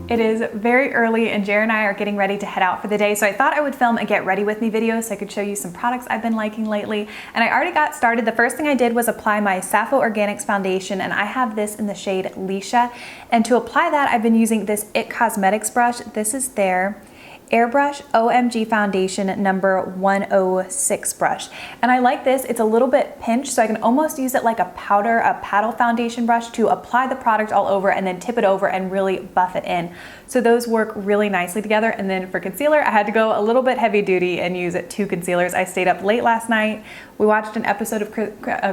It is very early and Jared and I are getting ready to head out for the day, so I thought I would film a get ready with me video so I could show you some products I've been liking lately. And I already got started. The first thing I did was apply my Sappho Organics foundation, and I have this in the shade Leisha. And to apply that, I've been using this IT Cosmetics brush. This is their Airbrush OMG Foundation number 106 brush. And I like this, it's a little bit pinched, so I can almost use it like a paddle foundation brush to apply the product all over and then tip it over and really buff it in. So those work really nicely together. And then for concealer, I had to go a little bit heavy duty and use two concealers. I stayed up late last night. We watched an episode of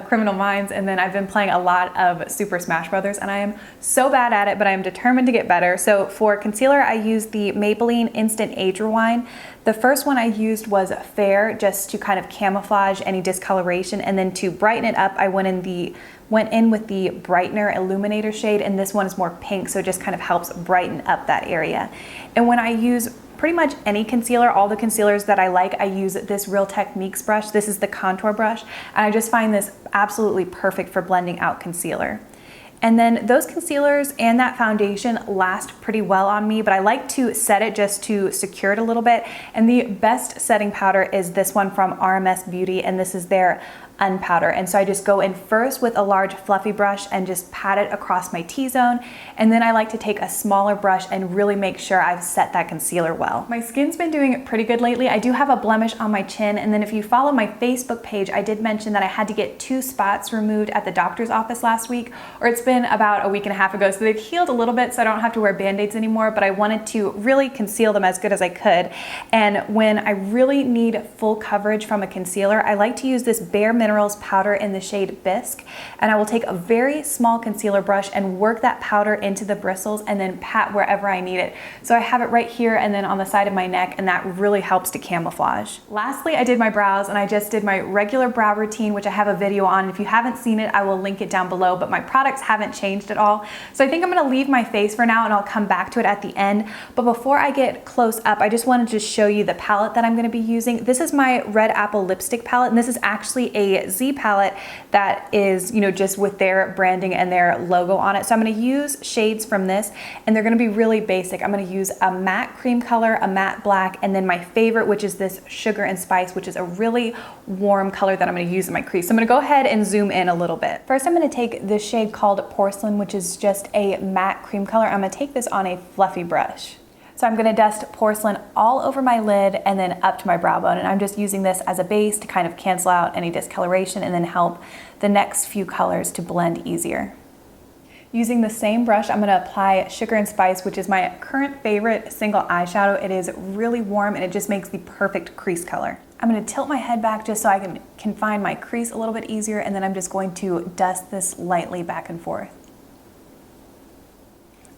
Criminal Minds, and then I've been playing a lot of Super Smash Brothers, and I am so bad at it, but I am determined to get better. So for concealer, I used the Maybelline Instant Age Rewind. The first one I used was Fair, just to kind of camouflage any discoloration, and then to brighten it up, I went in with the Brightener Illuminator shade, and this one is more pink, so it just kind of helps brighten up that area. And when I use pretty much any concealer, all the concealers that I like, I use this Real Techniques brush. This is the contour brush, and I just find this absolutely perfect for blending out concealer. And then those concealers and that foundation last pretty well on me, but I like to set it just to secure it a little bit. And the best setting powder is this one from RMS Beauty, and this is their Unpowder. And so I just go in first with a large fluffy brush and just pat it across my T-zone. And then I like to take a smaller brush and really make sure I've set that concealer well. My skin's been doing pretty good lately. I do have a blemish on my chin. And then if you follow my Facebook page, I did mention that I had to get 2 spots removed at the doctor's office last week, or it's been about a week and a half ago. So they've healed a little bit, so I don't have to wear Band-Aids anymore, but I wanted to really conceal them as good as I could. And when I really need full coverage from a concealer, I like to use this bareMinerals powder in the shade Bisque, and I will take a very small concealer brush and work that powder into the bristles and then pat wherever I need it. So I have it right here and then on the side of my neck, and that really helps to camouflage. Lastly, I did my brows, and I just did my regular brow routine, which I have a video on. If you haven't seen it, I will link it down below, but my products haven't changed at all. So I think I'm gonna leave my face for now, and I'll come back to it at the end. But before I get close up, I just wanted to show you the palette that I'm gonna be using. This is my Red Apple lipstick palette, and this is actually a Z palette that is, just with their branding and their logo on it. So I'm going to use shades from this, and they're going to be really basic. I'm going to use a matte cream color, a matte black, and then my favorite, which is this Sugar and Spice, which is a really warm color that I'm going to use in my crease. So I'm going to go ahead and zoom in a little bit. First, I'm going to take this shade called Porcelain, which is just a matte cream color. I'm going to take this on a fluffy brush. So I'm gonna dust Porcelain all over my lid and then up to my brow bone. And I'm just using this as a base to kind of cancel out any discoloration and then help the next few colors to blend easier. Using the same brush, I'm gonna apply Sugar and Spice, which is my current favorite single eyeshadow. It is really warm and it just makes the perfect crease color. I'm gonna tilt my head back just so I can find my crease a little bit easier, and then I'm just going to dust this lightly back and forth.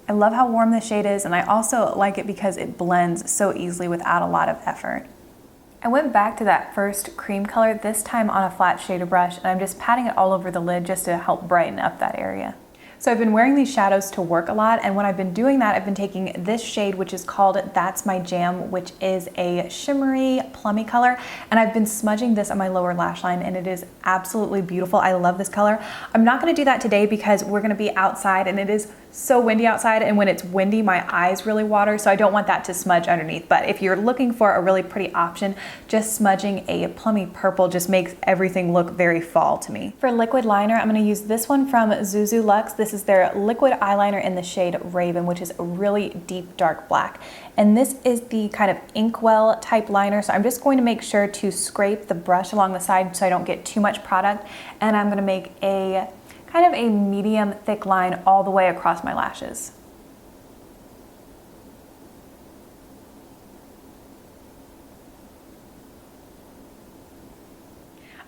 I love how warm this shade is, and I also like it because it blends so easily without a lot of effort. I went back to that first cream color, this time on a flat shader brush, and I'm just patting it all over the lid just to help brighten up that area. So I've been wearing these shadows to work a lot, and when I've been doing that, I've been taking this shade, which is called That's My Jam, which is a shimmery, plummy color, and I've been smudging this on my lower lash line, and it is absolutely beautiful. I love this color. I'm not gonna do that today because we're gonna be outside, and it is so windy outside, and when it's windy, my eyes really water, so I don't want that to smudge underneath. But if you're looking for a really pretty option, just smudging a plummy purple just makes everything look very fall to me. For liquid liner, I'm gonna use this one from Zuzu Luxe. This is their liquid eyeliner in the shade Raven, which is a really deep dark black. And this is the kind of inkwell type liner, so I'm just going to make sure to scrape the brush along the side so I don't get too much product. And I'm gonna make a kind of a medium thick line all the way across my lashes.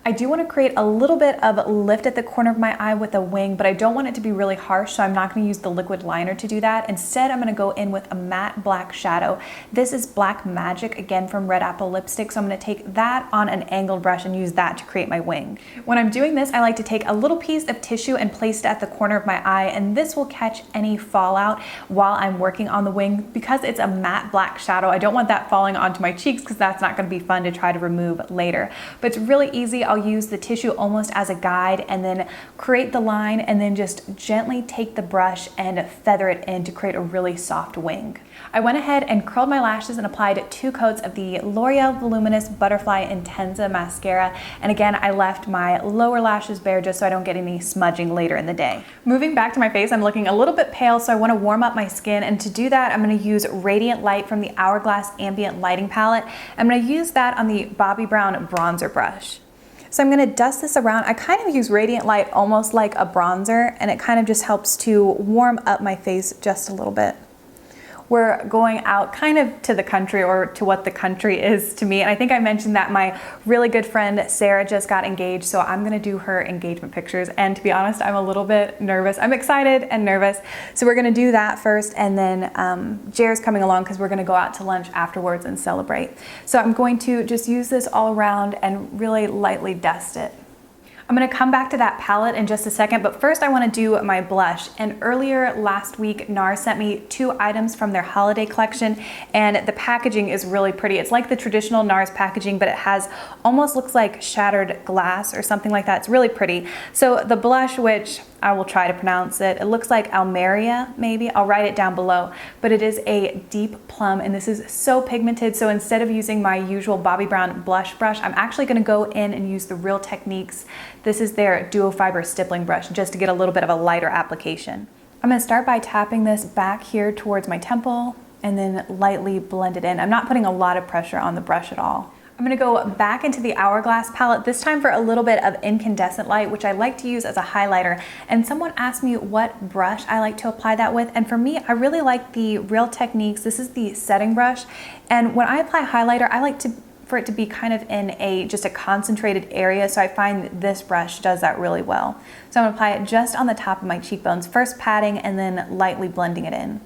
I do want to create a little bit of lift at the corner of my eye with a wing, but I don't want it to be really harsh, so I'm not going to use the liquid liner to do that. Instead, I'm going to go in with a matte black shadow. This is Black Magic, again from Red Apple Lipstick, so I'm going to take that on an angled brush and use that to create my wing. When I'm doing this, I like to take a little piece of tissue and place it at the corner of my eye, and this will catch any fallout while I'm working on the wing. Because it's a matte black shadow, I don't want that falling onto my cheeks because that's not going to be fun to try to remove later. But it's really easy. I'll use the tissue almost as a guide and then create the line and then just gently take the brush and feather it in to create a really soft wing. I went ahead and curled my lashes and applied 2 coats of the L'Oreal Voluminous Butterfly Intenza mascara. And again, I left my lower lashes bare just so I don't get any smudging later in the day. Moving back to my face, I'm looking a little bit pale, so I want to warm up my skin. And to do that, I'm going to use Radiant Light from the Hourglass Ambient Lighting Palette. I'm going to use that on the Bobbi Brown bronzer brush. So I'm going to dust this around. I kind of use Radiant Light almost like a bronzer, and it kind of just helps to warm up my face just a little bit. We're going out kind of to the country, or to what the country is to me. And I think I mentioned that my really good friend Sarah just got engaged, so I'm gonna do her engagement pictures. And to be honest, I'm a little bit nervous. I'm excited and nervous. So we're gonna do that first, and then Jer's coming along because we're gonna go out to lunch afterwards and celebrate. So I'm going to just use this all around and really lightly dust it. I'm gonna come back to that palette in just a second, but first I wanna do my blush. And earlier last week, Nars sent me 2 items from their holiday collection, and the packaging is really pretty. It's like the traditional Nars packaging, but it has almost looks like shattered glass or something like that. It's really pretty. So the blush, which I will try to pronounce it, it looks like Almeria, maybe. I'll write it down below, but it is a deep plum, and this is so pigmented. So instead of using my usual Bobbi Brown blush brush, I'm actually gonna go in and use the Real Techniques. This is their duo fiber stippling brush, just to get a little bit of a lighter application. I'm gonna start by tapping this back here towards my temple and then lightly blend it in. I'm not putting a lot of pressure on the brush at all. I'm gonna go back into the Hourglass palette, this time for a little bit of incandescent light, which I like to use as a highlighter. And someone asked me what brush I like to apply that with. And for me, I really like the Real Techniques. This is the setting brush. And when I apply highlighter, I like for it to be kind of in just a concentrated area. So I find that this brush does that really well. So I'm gonna apply it just on the top of my cheekbones, first patting and then lightly blending it in.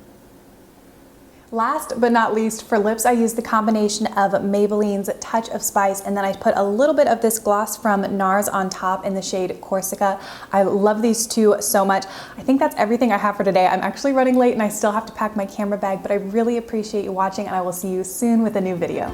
Last but not least, for lips, I use the combination of Maybelline's Touch of Spice, and then I put a little bit of this gloss from Nars on top in the shade Corsica. I love these 2 so much. I think that's everything I have for today. I'm actually running late and I still have to pack my camera bag, but I really appreciate you watching, and I will see you soon with a new video.